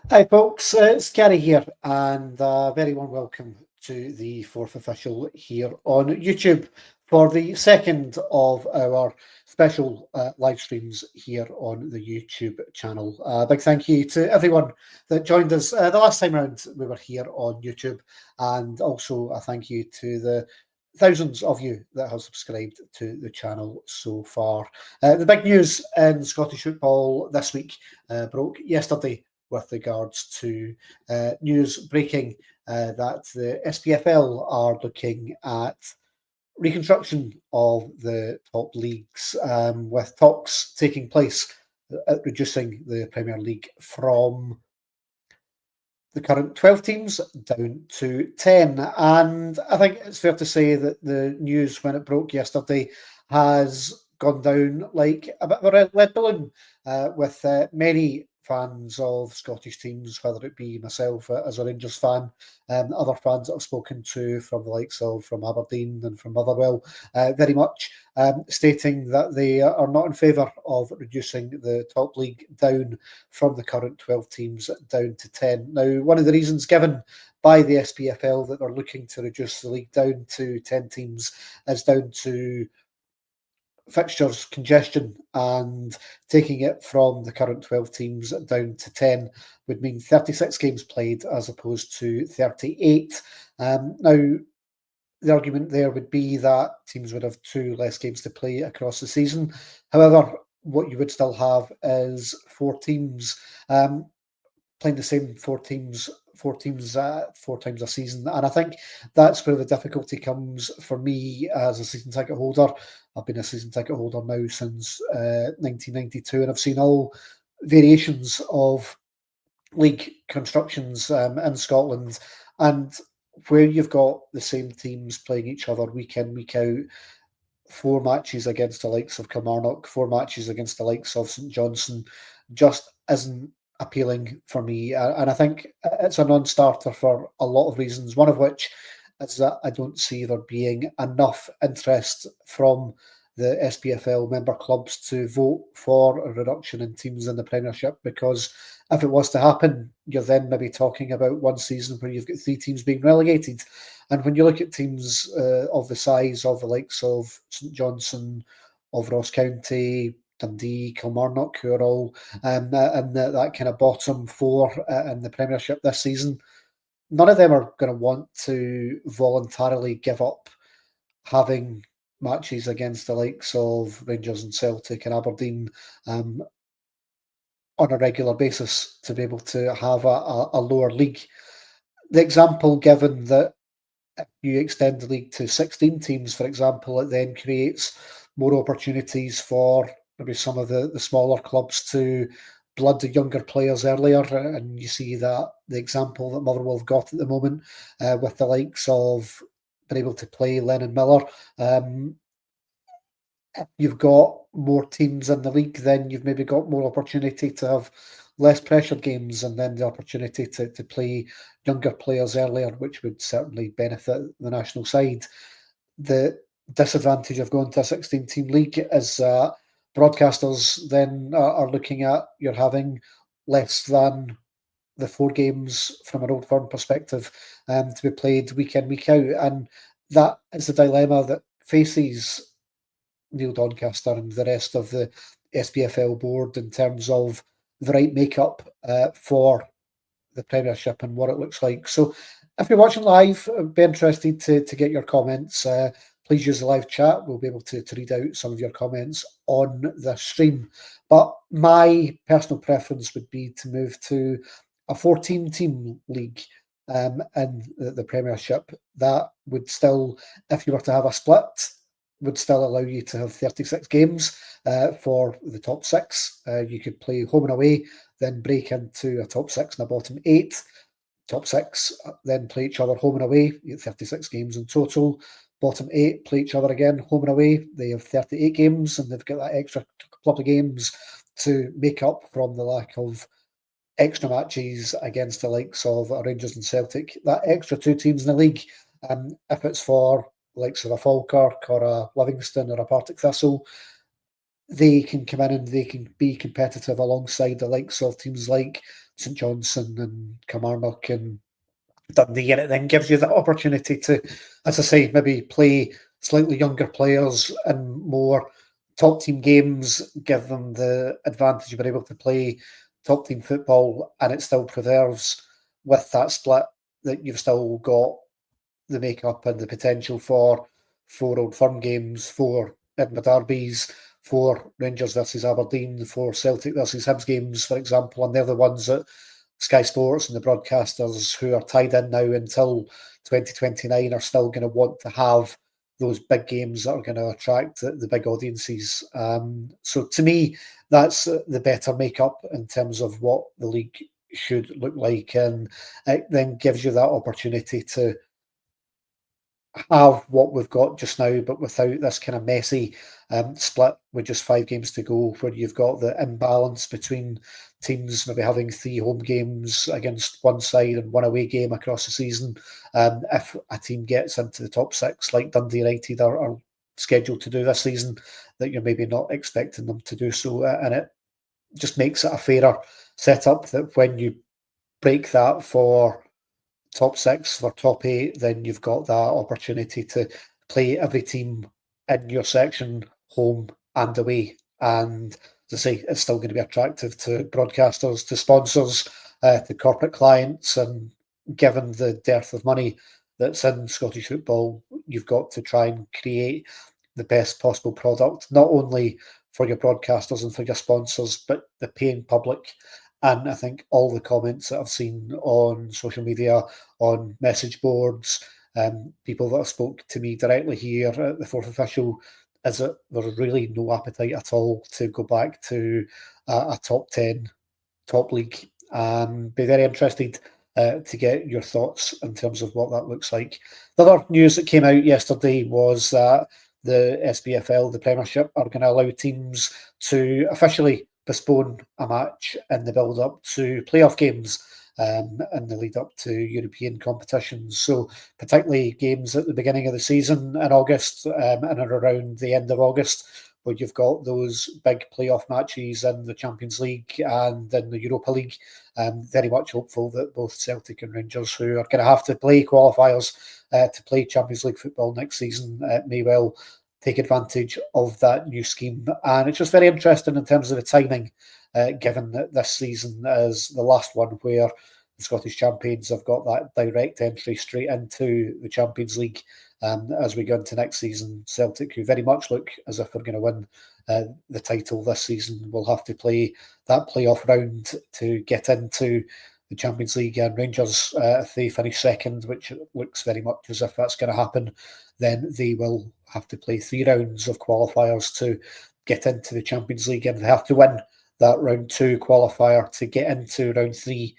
Hi, folks. It's Gary here, and very warm welcome to the fourth official here on YouTube for the second of our special live streams here on the YouTube channel. Big thank you to everyone that joined us the last time around we were here on YouTube, and also a thank you to the thousands of you that have subscribed to the channel so far. The big news in Scottish football this week broke yesterday with regards to news breaking that the SPFL are looking at reconstruction of the top leagues, with talks taking place at reducing the Premier League from the current 12 teams down to 10. And I think it's fair to say that the news, when it broke yesterday, has gone down like a bit of a lead balloon, with many fans of Scottish teams, whether it be myself as a Rangers fan, other fans that I've spoken to from the likes of from Aberdeen and from Motherwell, very much stating that they are not in favour of reducing the top league down from the current 12 teams down to 10. Now, one of the reasons given by the SPFL that they're looking to reduce the league down to 10 teams is down to fixtures congestion, and taking it from the current 12 teams down to 10 would mean 36 games played as opposed to 38. Now, the argument there would be that teams would have two less games to play across the season. However, what you would still have is four teams playing the same four times a season, and I think that's where the difficulty comes for me as a season ticket holder. I've been a season ticket holder now since 1992, and I've seen all variations of league constructions in Scotland, and where you've got the same teams playing each other week in, week out, four matches against the likes of Kilmarnock, four matches against the likes of St Johnstone, just isn't appealing for me. And I think it's a non-starter for a lot of reasons, one of which is that I don't see there being enough interest from the SPFL member clubs to vote for a reduction in teams in the Premiership, because if it was to happen, you're then maybe talking about one season where you've got three teams being relegated. And when you look at teams of the size of the likes of St Johnstone, of Ross County, Dundee, Kilmarnock, who are all in that kind of bottom four in the Premiership this season, none of them are going to want to voluntarily give up having matches against the likes of Rangers and Celtic and Aberdeen on a regular basis to be able to have a lower league. The example given that if you extend the league to 16 teams, for example, it then creates more opportunities for maybe some of the smaller clubs to blood the younger players earlier. And you see that the example that Motherwell have got at the moment with the likes of being able to play Lennon Miller. You've got more teams in the league, then you've maybe got more opportunity to have less pressured games, and then the opportunity to play younger players earlier, which would certainly benefit the national side. The disadvantage of going to a 16-team league is that broadcasters then are looking at you're having less than the four games from an Old Firm perspective to be played week in, week out. And that is the dilemma that faces Neil Doncaster and the rest of the SPFL board in terms of the right makeup for the Premiership and what it looks like. So if you're watching live, I'd be interested to get your comments. Please use the live chat. We'll be able to read out some of your comments on the stream. But my personal preference would be to move to a 14-team league in the Premiership. That would still, if you were to have a split, would still allow you to have 36 games for the top six. You could play home and away, then break into a top six and a bottom eight. Top six then play each other home and away. You get 36 games in total. Bottom eight play each other again home and away. They have 38 games, and they've got that extra couple of games to make up from the lack of extra matches against the likes of Rangers and Celtic. That extra two teams in the league, if it's for likes of a Falkirk or a Livingston or a Partick Thistle, they can come in and they can be competitive alongside the likes of teams like St Johnstone and Kilmarnock and Dundee, and it then gives you the opportunity to, as I say, maybe play slightly younger players and more top team games, give them the advantage of being able to play top team football, and it still preserves with that split that you've still got the makeup and the potential for 4 Old Firm games, 4 Edinburgh derbies, 4 Rangers versus Aberdeen, 4 Celtic versus Hibs games, for example, and they're the ones that Sky Sports and the broadcasters who are tied in now until 2029 are still going to want to have those big games that are going to attract the big audiences. So to me, that's the better makeup in terms of what the league should look like, and it then gives you that opportunity to have what we've got just now, but without this kind of messy split with just 5 games to go, where you've got the imbalance between teams maybe having 3 home games against one side and 1 away game across the season. If a team gets into the top 6, like Dundee United are scheduled to do this season, that you're maybe not expecting them to do so, and it just makes it a fairer setup that when you break that for top 6 for top 8, then you've got that opportunity to play every team in your section, home and away. And as I say, it's still going to be attractive to broadcasters, to sponsors, to corporate clients. And given the dearth of money that's in Scottish football, you've got to try and create the best possible product, not only for your broadcasters and for your sponsors, but the paying public. And I think all the comments that I've seen on social media, on message boards, people that have spoke to me directly here at the Fourth Official, is that there's really no appetite at all to go back to a top 10 top league. Be very interested to get your thoughts in terms of what that looks like. The other news that came out yesterday was that the SPFL, the Premiership, are going to allow teams to officially postpone a match in the build up to playoff games in the lead up to European competitions. So, particularly games at the beginning of the season in August and around the end of August, where you've got those big playoff matches in the Champions League and in the Europa League. Very much hopeful that both Celtic and Rangers, who are going to have to play qualifiers to play Champions League football next season, may well take advantage of that new scheme. And it's just very interesting in terms of the timing, given that this season is the last one where the Scottish champions have got that direct entry straight into the Champions League. As we go into next season, Celtic, who very much look as if they're going to win the title this season, will have to play that playoff round to get into the Champions League. And Rangers, if they finish second, which looks very much as if that's going to happen, then they will have to play 3 rounds of qualifiers to get into the Champions League, and they have to win that round 2 qualifier to get into round 3,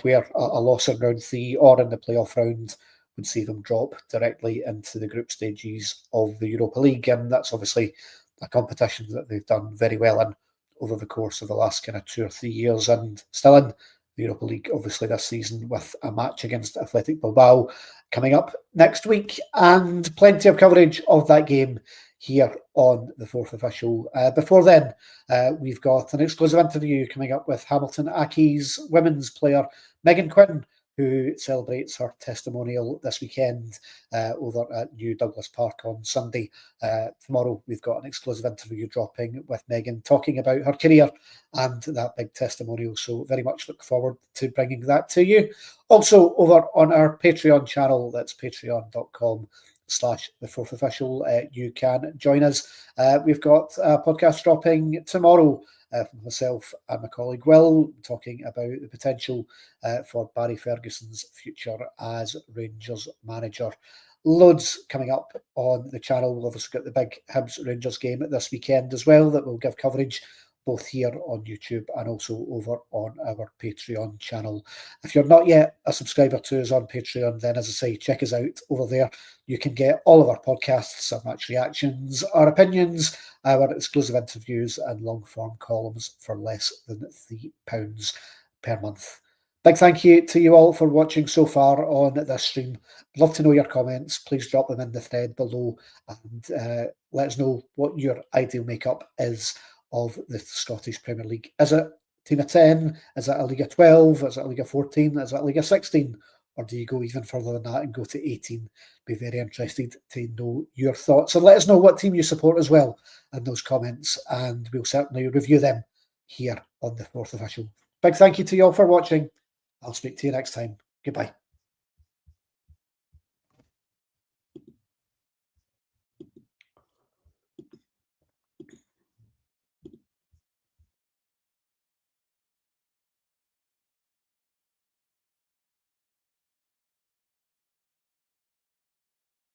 where a loss in round 3 or in the playoff round would see them drop directly into the group stages of the Europa League. And that's obviously a competition that they've done very well in over the course of the last kind of 2 or 3 years, and still in the Europa League, obviously, this season, with a match against Athletic Bilbao coming up next week, and plenty of coverage of that game here on the Fourth Official. Before then, we've got an exclusive interview coming up with Hamilton Accies women's player Megan Quinn, who celebrates her testimonial this weekend over at New Douglas Park on Sunday. Tomorrow, we've got an exclusive interview dropping with Megan, talking about her career and that big testimonial. So very much look forward to bringing that to you. Also, over on our Patreon channel, that's patreon.com/the Fourth Official, you can join us. We've got a podcast dropping tomorrow from myself and my colleague Will, talking about the potential for Barry Ferguson's future as Rangers manager. Loads coming up on the channel. We've obviously got the big Hibs Rangers game this weekend as well that we'll give coverage both here on YouTube and also over on our Patreon channel. If you're not yet a subscriber to us on Patreon, then as I say, check us out over there. You can get all of our podcasts, our match reactions, our opinions, our exclusive interviews and long-form columns for less than £3 per month. Big thank you to you all for watching so far on this stream. I'd love to know your comments. Please drop them in the thread below and let us know what your ideal makeup is of the Scottish Premier League. Is it team of 10? Is it a league of 12? Is it a league of 14? Is it a league of 16? Or do you go even further than that and go to 18? Be very interested to know your thoughts. And let us know what team you support as well in those comments. And we'll certainly review them here on the Fourth Official. Big thank you to you all for watching. I'll speak to you next time. Goodbye.